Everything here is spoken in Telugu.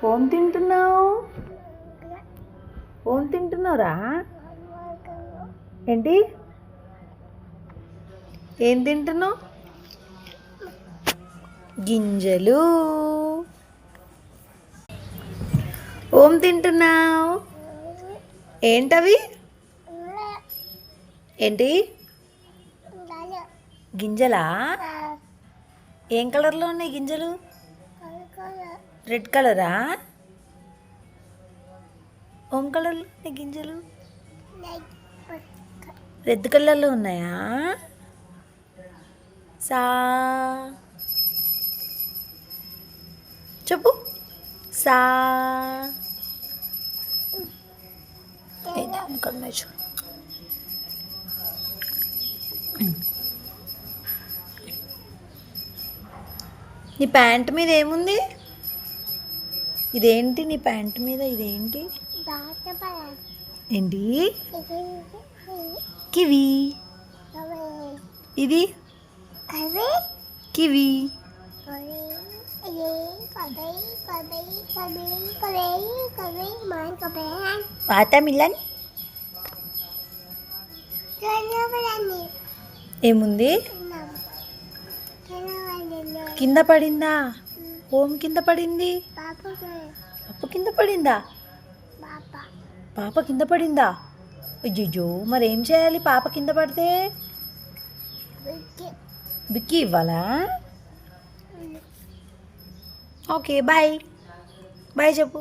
ఓం తింటున్నావు? ఓం తింటున్నావురా? ఏంటి? ఏం తింటున్నావు? గింజలు. ఓం తింటున్నావు? ఏంటవి? ఏంటి? గింజలా? ఏం కలర్లో ఉన్నాయి గింజలు? రెడ్ కలరా? ఓం కలర్లో ఉన్నాయి గింజలు. రెడ్ కలర్లో ఉన్నాయా? సా చెప్పు. సా నీ ప్యాంట్ మీద ఏముంది? ఇదేంటి నీ ప్యాంట్ మీద? ఇదేంటి? ఏంటి? కివి. ఇది కివి. వాటర్మిలన్. ఏముంది? కింద పడిందా? ఓం కింద పడింది. పాప కింద పడిందా? పాప కింద పడిందా? అయ్యో, మరి ఏం చేయాలి పాప కింద పడితే? బిక్కి ఇవ్వాలా? Okay, bye. బాయ్ చెప్పు.